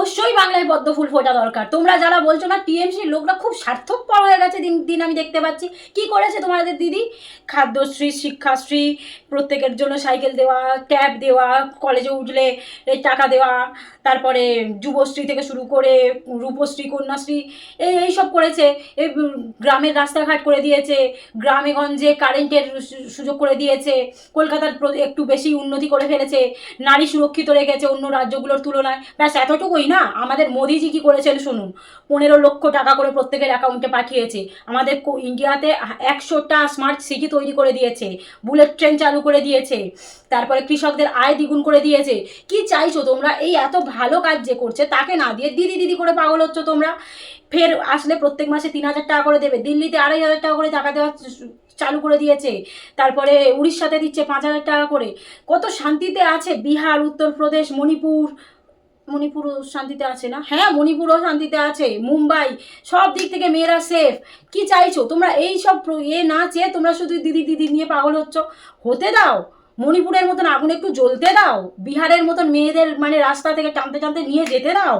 অবশ্যই বাংলায় পদ্ম ফুল ফোটা দরকার। তোমরা যারা বলছো না টিএমসির লোকরা খুব স্বার্থপর হয়ে গেছে, দিন দিন আমি দেখতে পাচ্ছি। কি করেছে তোমাদের দিদি? খাদ্যশ্রী, শিক্ষাশ্রী, প্রত্যেকের জন্য সাইকেল দেওয়া, ট্যাব দেওয়া, কলেজে উঠলে টাকা দেওয়া, তারপরে যুবশ্রী থেকে শুরু করে রূপশ্রী, কন্যাশ্রী, এইসব করেছে। এই গ্রামের রাস্তাঘাট করে দিয়েছে, গ্রামে গঞ্জে কারেন্টের সুযোগ করে দিয়েছে, কলকাতার একটু বেশি উন্নতি করে ফেলেছে, নারী সুরক্ষিত রেখেছে অন্য রাজ্যগুলোর তুলনায়। ব্যাস এতটুকুই না, আমাদের মোদিজি কি করেছেন শুনুন। 15 লক্ষ টাকা করে প্রত্যেকের অ্যাকাউন্টে পাঠিয়েছে। আমাদের ইন্ডিয়াতে 100টা স্মার্ট সিটি তৈরি করে দিয়েছে, বুলেট ট্রেন চালু করে দিয়েছে, তারপরে কৃষকদের আয় দ্বিগুণ করে দিয়েছে। কি চাইছো তোমরা? এই এত ভালো কাজ যে করছে তাকে না দিয়ে দিদি দিদি করে পাগল হচ্ছ তোমরা। ফের আসলে প্রত্যেক মাসে 3000 টাকা করে দেবে, দিল্লিতে 2500 টাকা করে টাকা দেওয়া চালু করে দিয়েছে, তারপরে উড়িষ্যাতে দিচ্ছে 5000 টাকা করে। কত শান্তিতে আছে বিহার, উত্তরপ্রদেশ, মণিপুরও শান্তিতে আছে না? হ্যাঁ, মণিপুরও শান্তিতে আছে, মুম্বাই, সব দিক থেকে মেয়েরা সেফ। কি চাইছো তোমরা? এই সব না চেয়ে তোমরা শুধু দিদি দিদি নিয়ে পাগল হচ্ছ। হতে দাও, মণিপুরের মতন আগুন একটু জ্বলতে দাও, বিহারের মতন মেয়েদের মানে রাস্তা থেকে টানতে টানতে নিয়ে যেতে দাও।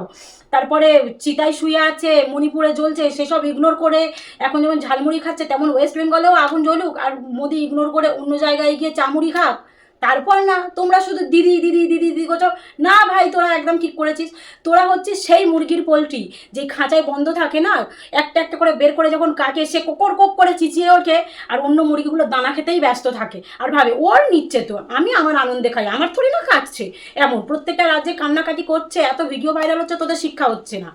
তারপরে চিতায় শুয়ে আছে, মণিপুরে জ্বলছে, সেসব ইগনোর করে এখন যেমন ঝালমুড়ি খাচ্ছে তেমন ওয়েস্ট বেঙ্গলেও আগুন জ্বলুক, আর মোদি ইগনোর করে অন্য জায়গায় গিয়ে চামুড়ি খাক। তারপর না তোমরা শুধু দিদি দিদি দিদি দিদি করছো। না ভাই, তোরা একদম ঠিক করেছিস। তোরা হচ্ছিস সেই মুরগির পোলট্রি যে খাঁচায় বন্ধ থাকে না, একটা একটা করে বের করে যখন কাকে সে কোকর কোক করে চিচিয়ে ওঠে, আর অন্য মুরগিগুলো দানা খেতেই ব্যস্ত থাকে, আর ভাবে ওর নিচ্ছে তো, আমি আমার আনন্দে খাই, আমার থোড়ি না খাচ্ছে। এমন প্রত্যেকটা রাজ্যে কান্নাকাটি করছে, এত ভিডিও ভাইরাল হচ্ছে, তোদের শিক্ষা হচ্ছে না।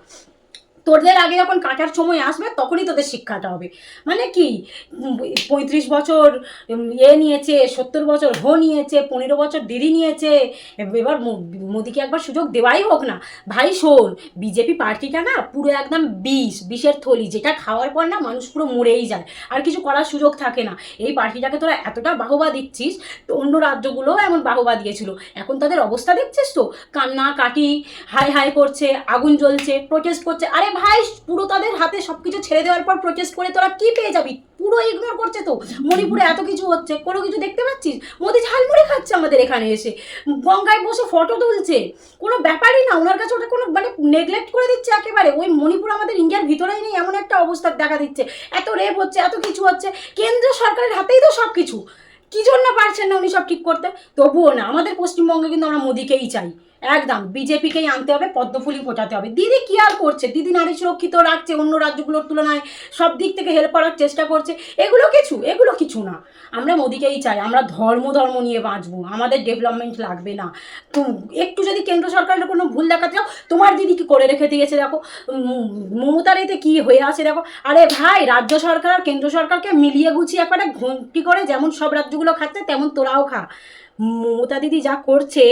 তোদের আগে যখন কাটার সময় আসবে তখনই তোদের শিক্ষাটা হবে। মানে কি, 35 বছর নিয়েছে, 70 বছর নিয়েছে, 15 বছর দিদি নিয়েছে, এবার মোদিকে একবার সুযোগ দেওয়াই হোক না। ভাই শোন, বিজেপি পার্টিটা না পুরো একদম বিষের থলি, যেটা খাওয়ার পর না মানুষ পুরো মরেই যায়, আর কিছু করার সুযোগ থাকে না। এই পার্টিটাকে তোরা এতটা বাহবা দিচ্ছিস, তো অন্য রাজ্যগুলোও এমন বাহবা দিয়েছিল, এখন তাদের অবস্থা দেখছিস তো, কান্না কাটি, হাই হাই করছে, আগুন জ্বলছে, প্রোটেস্ট করছে। আরে ভাই, পুরো তাদের হাতে সবকিছু ছেড়ে দেওয়ার পর প্রোটেস্ট করে তোরা কি পেয়ে যাবি? পুরো ইগনোর করছে তো। মণিপুরে এত কিছু হচ্ছে, কোনো কিছু দেখতে পাচ্ছিস? মোদি ঝালমুড়ি খাচ্ছে আমাদের এখানে এসে, গঙ্গায় বসে ফটো তুলছে, কোনো ব্যাপারই না ওনার কাছে, ওটা কোনো মানে নেগলেক্ট করে দিচ্ছে একেবারে। ওই মণিপুর আমাদের ইন্ডিয়ার ভিতরেই নেই, এমন একটা অবস্থা দেখা দিচ্ছে। এত রেপ হচ্ছে, এত কিছু হচ্ছে, কেন্দ্র সরকারের হাতেই তো সব কিছু। কি জন্য পারছেন না উনি সব ঠিক করতে? তবুও না, আমাদের পশ্চিমবঙ্গে কিন্তু আমরা মোদিকেই চাই, একদম বিজেপিকেই আনতে হবে, পদ্মফুলই ফোটাতে হবে। দিদি কি আর করছে? দিদি নারী সুরক্ষিত রাখছে, অন্য রাজ্যগুলোর তুলনায় সব দিক থেকে হেল্প করার চেষ্টা করছে। এগুলো কিছু না। আমরা মোদিকেই চাই, আমরা ধর্ম নিয়ে বাঁচবো, আমাদের ডেভেলপমেন্ট লাগবে না। তো একটু যদি কেন্দ্র সরকারের কোনো ভুল দেখাতে যাও, তোমার দিদি কি করে রেখে দিয়েছে দেখো, মমতার এতে কী হয়ে আছে দেখো। আরে ভাই, রাজ্য সরকার আর কেন্দ্র সরকারকে মিলিয়ে গুছিয়ে একবারে ঘন্টি করে যেমন সব রাজ্যগুলো খাচ্ছে তেমন তোরাও খা। মমতা দিদি যা করছে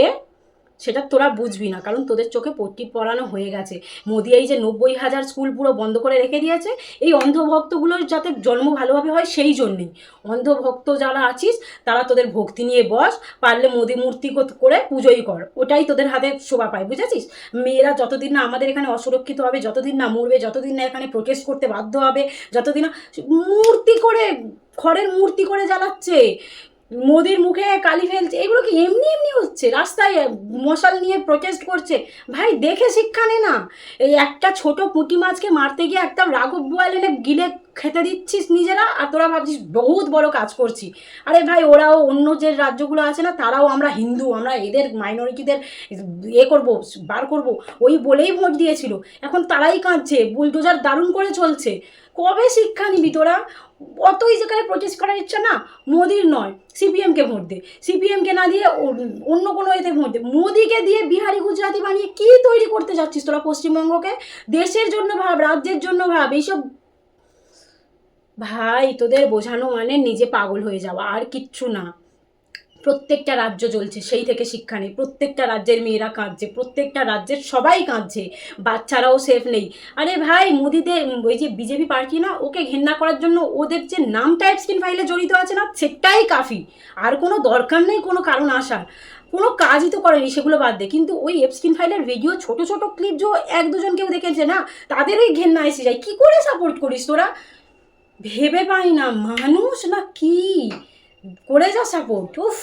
সেটা তোরা বুঝবি না, কারণ তোদের চোখে পট্টি পরানো হয়ে গেছে। মোদি এই যে 90,000 স্কুল পুরো বন্ধ করে রেখে দিয়েছে, এই অন্ধভক্তগুলোর যাতে জন্ম ভালোভাবে হয় সেই জন্যেই। অন্ধভক্ত যারা আছিস তারা তোদের ভক্তি নিয়ে বস, পারলে মোদি মূর্তি করে পুজোই কর, ওটাই তোদের হাতে শোভা পায়, বুঝেছিস? মেয়েরা যতদিন না আমাদের এখানে অসুরক্ষিত হবে, যতদিন না মরবে, যতদিন না এখানে প্রোটেস্ট করতে বাধ্য হবে, যতদিন না মূর্তি করে, খড়ের মূর্তি করে জ্বালাচ্ছে, মোদির মুখে কালি ফেলছে, এগুলো কি এমনি এমনি হচ্ছে? রাস্তায় মশাল নিয়ে প্রোটেস্ট করছে। ভাই দেখে শিক্ষা নে না। এই একটা ছোট পুঁটি মাছকে মারতে গিয়ে একটা রাঘব বোয়াল এনে গিলে খেতে দিচ্ছিস নিজেরা, আর তোরা ভাবছিস বহুত বড় কাজ করছি। আরে ভাই, ওরাও অন্য যে রাজ্যগুলো আছে না, তারাও আমরা হিন্দু, আমরা এদের মাইনরিটিদের করবো, বার করবো, ওই বলেই ভোট দিয়েছিল। এখন তারাই কাঁদছে, বুলডোজার দারুণ করে চলছে। কবে শিক্ষা নিবি তোরা? অতই যেখানে প্রোটেস্ট করার ইচ্ছা না, মোদির নয়, সিপিএমকে ভোট দে। সিপিএমকে না দিয়ে অন্য কোনো এতে ভোট দে। মোদিকে দিয়ে বিহারি গুজরাটি বানিয়ে কী তৈরি করতে যাচ্ছিস তোরা পশ্চিমবঙ্গকে? দেশের জন্য ভাব, রাজ্যের জন্য ভাব। এইসব ভাই, তোদের বোঝানো মানে নিজে পাগল হয়ে যাওয়া, আর কিচ্ছু না। প্রত্যেকটা রাজ্য জ্বলছে, সেই থেকে শিক্ষা নেই। প্রত্যেকটা রাজ্যের মেয়েরা কাঁদছে, প্রত্যেকটা রাজ্যের সবাই কাঁদছে, বাচ্চারাও সেফ নেই। আরে ভাই, মোদিদের ওই যে বিজেপি পার্টি না, ওকে ঘেন্না করার জন্য ওদের যে নামটা এপস্টিন ফাইলে জড়িত আছে না, সেটাই কাফি। আর কোনো দরকার নেই কোনো কারণ আসার, কোনো কাজই তো করেনি, সেগুলো বাদ দে। কিন্তু ওই এপস্টিন ফাইলের ভিডিও ছোট ছোট ক্লিপ যে 1-2 জন কেউ দেখেছে না, তাদেরই ঘেন্না এসে যায়। কী করে সাপোর্ট করিস তোরা? ভেবে পাই না, মানুষ না কি করে যা সাপোর্ট। উফ।